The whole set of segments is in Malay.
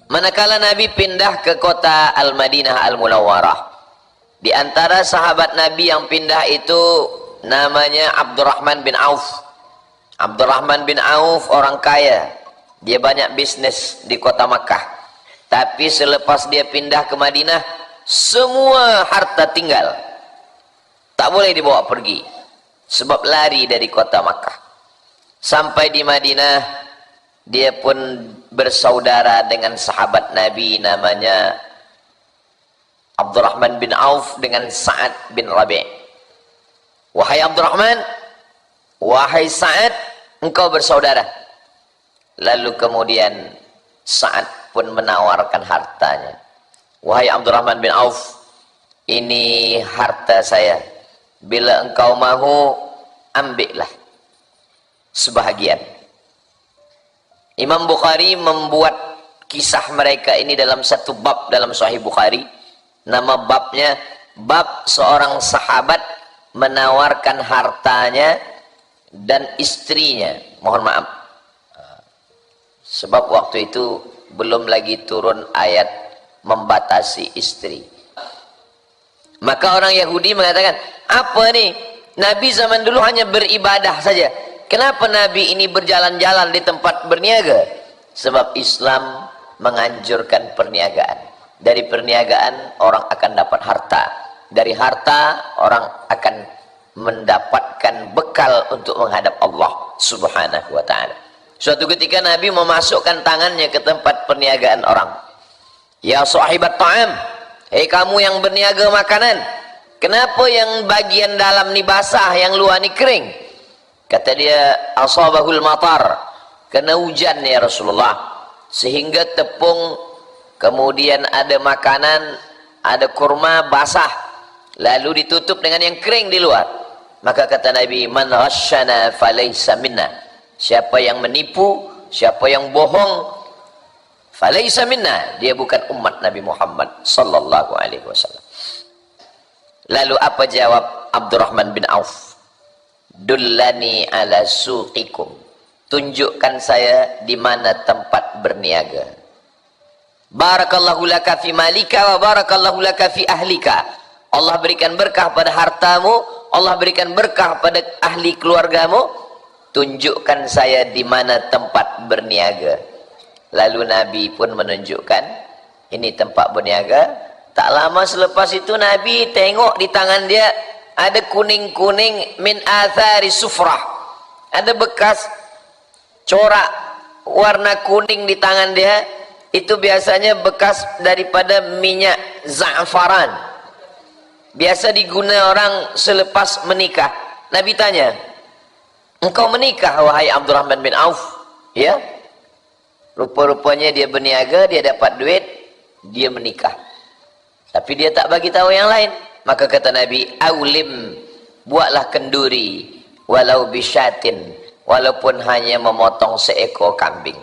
Manakala Nabi pindah ke kota Al-Madinah Al-Munawwarah, di antara sahabat Nabi yang pindah itu namanya Abdurrahman bin Auf. Abdurrahman bin Auf orang kaya, dia banyak bisnis di kota Makkah. Tapi selepas dia pindah ke Madinah, semua harta tinggal, tak boleh dibawa pergi, sebab lari dari kota Makkah. Sampai di Madinah, dia pun bersaudara dengan sahabat Nabi namanya Abdurrahman bin Auf dengan Sa'ad bin Rabi'. Wahai Abdurrahman, wahai Sa'ad, engkau bersaudara. Lalu kemudian Sa'ad pun menawarkan hartanya. Wahai Abdurrahman bin Auf, ini harta saya, bila engkau mahu, ambillah sebahagian. Imam Bukhari membuat kisah mereka ini dalam satu bab dalam Sahih Bukhari. Nama babnya, bab seorang sahabat menawarkan hartanya dan istrinya. Mohon maaf, sebab waktu itu belum lagi turun ayat membatasi istri. Maka orang Yahudi mengatakan, apa nih? Nabi zaman dulu hanya beribadah saja. Kenapa Nabi ini berjalan-jalan di tempat berniaga? Sebab Islam menganjurkan perniagaan. Dari perniagaan orang akan dapat harta. Dari harta orang akan mendapatkan bekal untuk menghadap Allah Subhanahu wa ta'ala. Suatu ketika Nabi memasukkan tangannya ke tempat perniagaan orang. Ya sahibat ta'am, hei kamu yang berniaga makanan, kenapa yang bagian dalam ni basah, yang luar ni kering? Kata dia, asabahul matar, kena hujan ya Rasulullah, sehingga tepung, kemudian ada makanan, ada kurma basah, lalu ditutup dengan yang kering di luar. Maka kata Nabi, man ghasyana falaysa minna, siapa yang menipu, siapa yang bohong, falaysa minna, dia bukan umat Nabi Muhammad sallallahu alaihi wasallam. Lalu apa jawab Abdurrahman bin Auf? Dullani ala suqikum, tunjukkan saya di mana tempat berniaga. Barakallahu laka fi malika wa barakallahu laka fi ahlika. Allah berikan berkah pada hartamu, Allah berikan berkah pada ahli keluargamu. Tunjukkan saya di mana tempat berniaga. Lalu Nabi pun menunjukkan, ini tempat berniaga. Tak lama selepas itu Nabi tengok di tangan dia ada kuning-kuning min athari sufrah, ada bekas corak warna kuning di tangan dia. Itu biasanya bekas daripada minyak za'faran, biasa diguna orang selepas menikah. Nabi tanya, engkau menikah wahai Abdurrahman bin Auf? Ya. Rupa-rupanya dia berniaga, dia dapat duit, dia menikah. Tapi dia tak bagi tahu yang lain. Maka kata Nabi, aulim, buatlah kenduri, walau bisyatin, walaupun hanya memotong seekor kambing.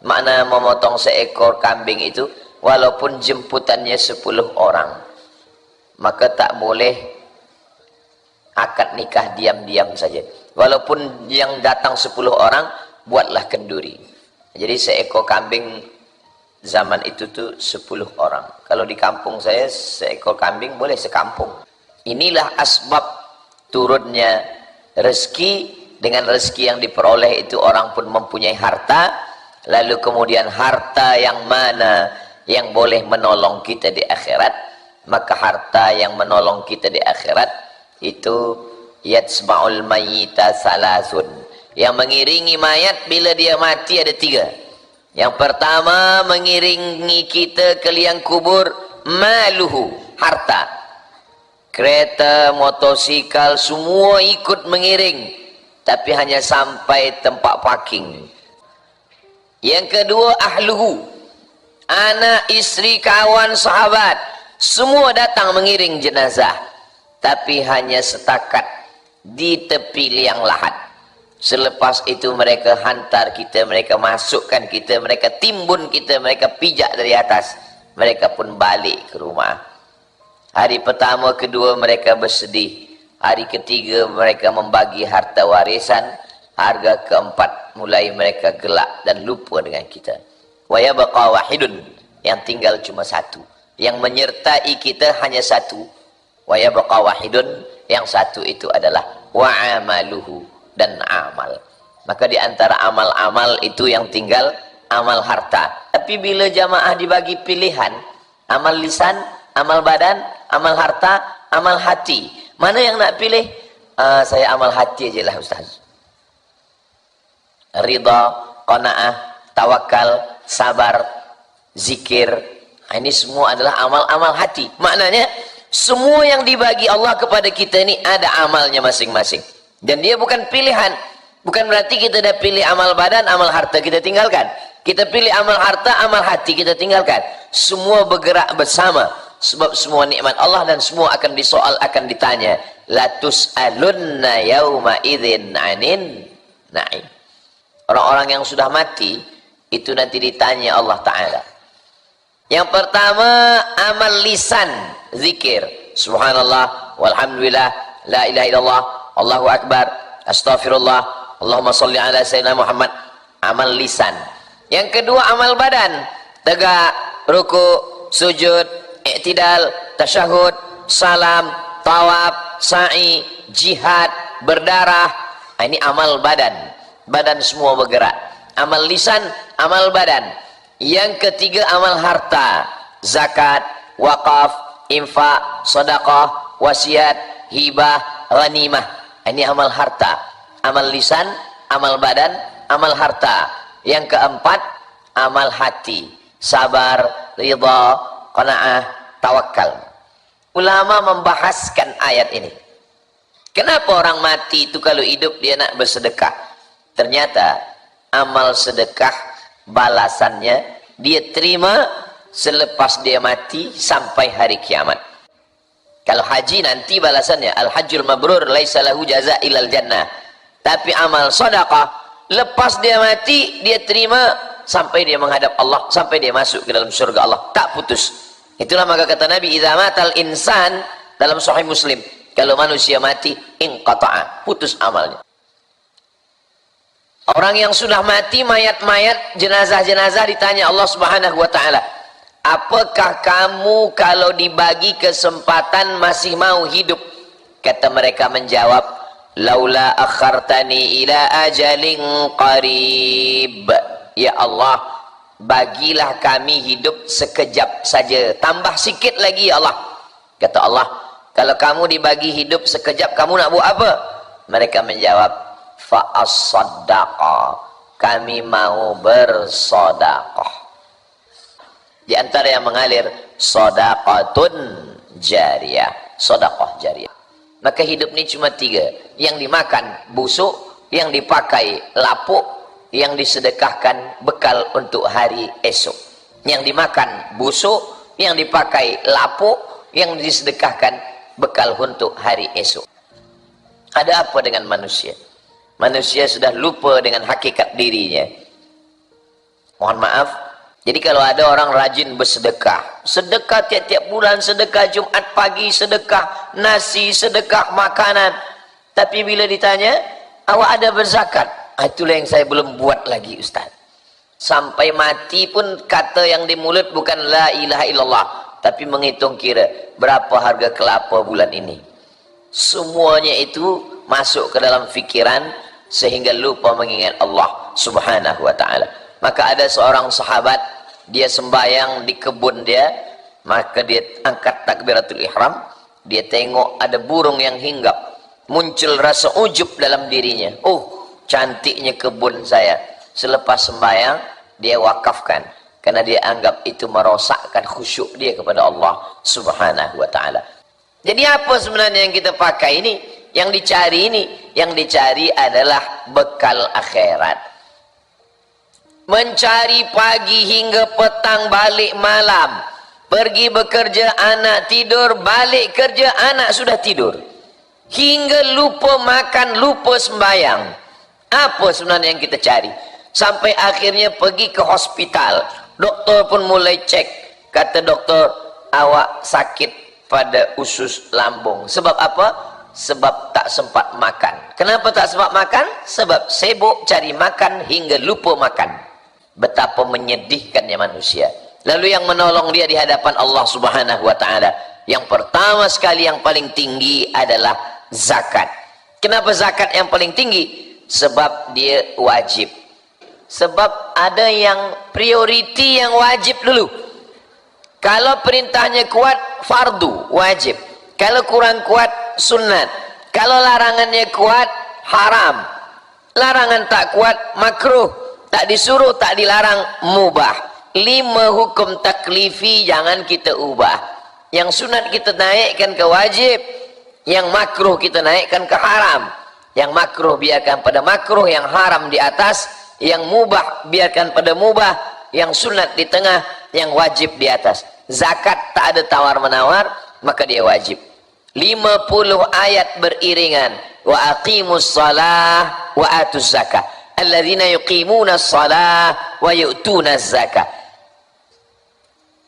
Makna memotong seekor kambing itu, walaupun jemputannya 10 orang. Maka tak boleh akad nikah diam-diam saja. Walaupun yang datang 10 orang, buatlah kenduri. Jadi seekor kambing zaman itu tuh 10 orang. Kalau di kampung saya seekor kambing boleh sekampung. Inilah asbab turunnya rezeki. Dengan rezeki yang diperoleh itu orang pun mempunyai harta. Lalu kemudian harta yang mana yang boleh menolong kita di akhirat? Maka harta yang menolong kita di akhirat itu yatsba'ul mayyita salasun. Yang mengiringi mayat bila dia mati ada 3. Yang pertama, mengiringi kita ke liang kubur, maluhu, harta. Kereta, motosikal, semua ikut mengiring. Tapi hanya sampai tempat parking. Yang kedua, ahluhu, anak, istri, kawan, sahabat, semua datang mengiring jenazah. Tapi hanya setakat di tepi liang lahat. Selepas itu mereka hantar kita, mereka masukkan kita, mereka timbun kita, mereka pijak dari atas. Mereka pun balik ke rumah. Hari pertama, kedua mereka bersedih. Hari ketiga mereka membagi harta warisan. Harga keempat mulai mereka gelak dan lupa dengan kita. Wa yabqa wahidun, yang tinggal cuma satu, yang menyertai kita hanya satu. Wa yabqa wahidun, yang satu itu adalah wa amaluhu, dan amal. Maka di antara amal-amal itu yang tinggal amal harta. Tapi bila jamaah dibagi pilihan, amal lisan, amal badan, amal harta, amal hati, mana yang nak pilih? Saya amal hati aja lah Ustaz. Ridha, qanaah, tawakal, sabar, zikir, ini semua adalah amal-amal hati. Maknanya semua yang dibagi Allah kepada kita ini ada amalnya masing-masing, dan dia bukan pilihan. Bukan berarti kita dah pilih amal badan, amal harta kita tinggalkan. Kita pilih amal harta, amal hati kita tinggalkan. Semua bergerak bersama, sebab semua nikmat Allah, dan semua akan disoal, akan ditanya. La tus'alunna yawma idzin 'anin na'im. Orang-orang yang sudah mati itu nanti ditanya Allah Ta'ala. Yang pertama, amal lisan, zikir, subhanallah, walhamdulillah, la ilaha illallah, Allahu akbar, astaghfirullah, Allahumma salli ala sayyidina Muhammad. Amal lisan. Yang kedua, amal badan, tegak, ruku, sujud, i'tidal, tasyahud, salam, tawaf, sa'i, jihad, berdarah. Ini amal badan. Badan semua bergerak. Amal lisan, amal badan. Yang ketiga, amal harta, zakat, wakaf, infak, sedekah, wasiat, hibah, ghanimah. Ini amal harta. Amal lisan, amal badan, amal harta. Yang keempat, amal hati, sabar, ridha, qanaah, tawakal. Ulama membahaskan ayat ini. Kenapa orang mati itu kalau hidup dia nak bersedekah? Ternyata amal sedekah balasannya dia terima selepas dia mati sampai hari kiamat. Kalau haji nanti balasannya al-hajjul mabrur laisa lahu jaza ilal jannah. Tapi amal sedekah lepas dia mati dia terima sampai dia menghadap Allah, sampai dia masuk ke dalam surga Allah, tak putus. Itulah maka kata Nabi, idza matal insan, dalam sahih Muslim, kalau manusia mati inqata'a, putus amalnya. Orang yang sudah mati, mayat-mayat, jenazah-jenazah, ditanya Allah Subhanahu wa taala, apakah kamu kalau dibagi kesempatan masih mau hidup? Kata mereka menjawab, laula akhartani ila ajalin qarib. Ya Allah, bagilah kami hidup sekejap saja, tambah sikit lagi ya Allah. Kata Allah, kalau kamu dibagi hidup sekejap, kamu nak buat apa? Mereka menjawab, fa'as-sadaqah, kami mau bersedekah. Di antara yang mengalir, sedekatun jariyah, sedekah jariyah. Maka hidup ini cuma tiga, yang dimakan busuk, yang dipakai lapuk, yang disedekahkan bekal untuk hari esok. Yang dimakan busuk, yang dipakai lapuk, yang disedekahkan bekal untuk hari esok. Ada apa dengan manusia? Manusia sudah lupa dengan hakikat dirinya. Mohon maaf. Jadi kalau ada orang rajin bersedekah, sedekah tiap-tiap bulan, sedekah Jumat pagi, sedekah nasi, sedekah makanan, tapi bila ditanya, awak ada berzakat? Itulah yang saya belum buat lagi Ustaz. Sampai mati pun kata yang di mulut bukan la ilaha illallah, tapi menghitung kira berapa harga kelapa bulan ini. Semuanya itu masuk ke dalam fikiran sehingga lupa mengingat Allah Subhanahu wa taala. Maka ada seorang sahabat, dia sembahyang di kebun dia, maka dia angkat takbiratul ihram, dia tengok ada burung yang hinggap, muncul rasa ujub dalam dirinya. Oh, cantiknya kebun saya. Selepas sembahyang dia wakafkan, karena dia anggap itu merosakkan khusyuk dia kepada Allah Subhanahu wa taala. Jadi apa sebenarnya yang kita pakai ini? Yang dicari ini, yang dicari adalah bekal akhirat. Mencari pagi hingga petang, balik malam, pergi bekerja, anak tidur, balik kerja, anak sudah tidur, hingga lupa makan, lupa sembahyang. Apa sebenarnya yang kita cari? Sampai akhirnya pergi ke hospital, doktor pun mulai cek, kata doktor, awak sakit pada usus lambung. Sebab apa? Sebab tak sempat makan. Kenapa tak sempat makan? Sebab sibuk cari makan hingga lupa makan. Betapa menyedihkannya manusia. Lalu yang menolong dia di hadapan Allah Subhanahu wa ta'ala, yang pertama sekali yang paling tinggi adalah zakat. Kenapa zakat yang paling tinggi? Sebab dia wajib. Sebab ada yang priority yang wajib dulu. Kalau perintahnya kuat, fardu, wajib. Kalau kurang kuat, sunat. Kalau larangannya kuat, haram. Larangan tak kuat, makruh. Tak disuruh, tak dilarang, mubah. 5 hukum taklifi jangan kita ubah. Yang sunat kita naikkan ke wajib, yang makruh kita naikkan ke haram. Yang makruh biarkan pada makruh, yang haram di atas, yang mubah biarkan pada mubah, yang sunat di tengah, yang wajib di atas. Zakat tak ada tawar-menawar, maka dia wajib. 50 ayat beriringan. Wa aqimus salah wa atuz zakah. Alladzina yuqimuna salah wa yu'tuna zakah.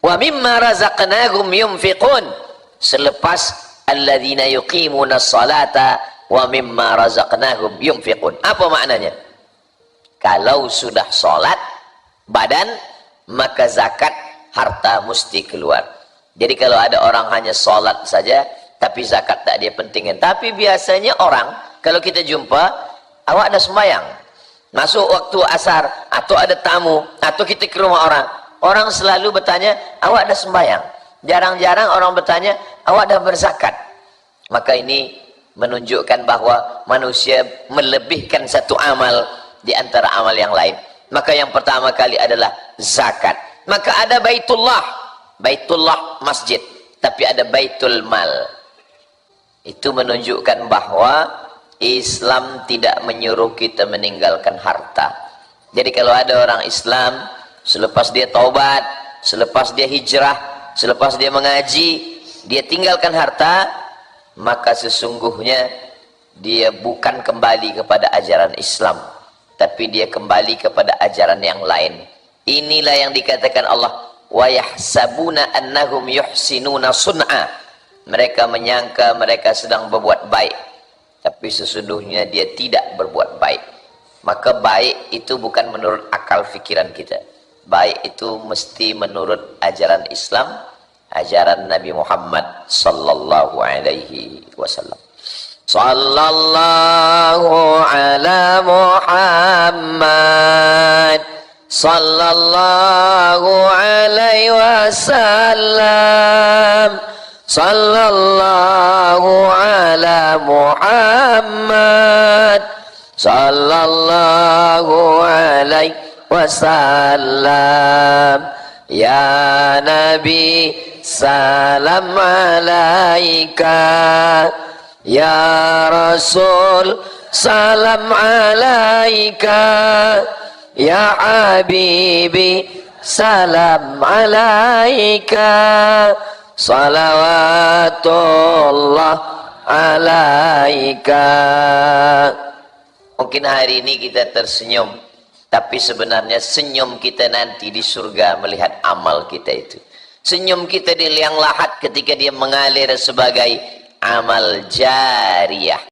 Wa mimma razaqnahum yunfiqun. Selepas alladzina yuqimuna salata wa mimma razaqnahum yunfiqun. Apa maknanya? Kalau sudah sholat badan, maka zakat harta mesti keluar. Jadi kalau ada orang hanya sholat saja tapi zakat tak dia pentingkan. Tapi biasanya orang kalau kita jumpa, awak ada sembahyang, masuk waktu asar, atau ada tamu, atau kita ke rumah orang, orang selalu bertanya, awak ada sembahyang? Jarang-jarang orang bertanya, awak dah berzakat? Maka ini menunjukkan bahwa manusia melebihkan satu amal di antara amal yang lain. Maka yang pertama kali adalah zakat. Maka ada baitullah, baitullah masjid, tapi ada baitul mal. Itu menunjukkan bahwa Islam tidak menyuruh kita meninggalkan harta. Jadi kalau ada orang Islam, selepas dia taubat, selepas dia hijrah, selepas dia mengaji, dia tinggalkan harta, maka sesungguhnya dia bukan kembali kepada ajaran Islam, tapi dia kembali kepada ajaran yang lain. Inilah yang dikatakan Allah, wa yahsabuna annahum yuhsinuna sun'a. Mereka menyangka mereka sedang berbuat baik, tapi sesungguhnya dia tidak berbuat baik. Maka baik itu bukan menurut akal fikiran kita. Baik itu mesti menurut ajaran Islam, ajaran Nabi Muhammad sallallahu alaihi wasallam. Sallallahu ala Muhammad sallallahu alaihi wasallam. Sallallahu ala Muhammad sallallahu alaihi wasallam. Ya Nabi salam alaika, ya Rasul salam alaika, ya Habibi salam alaika, salawatullah alaika. Mungkin hari ini kita tersenyum, tapi sebenarnya senyum kita nanti di surga melihat amal kita itu. Senyum kita di liang lahat ketika dia mengalir sebagai amal jariyah.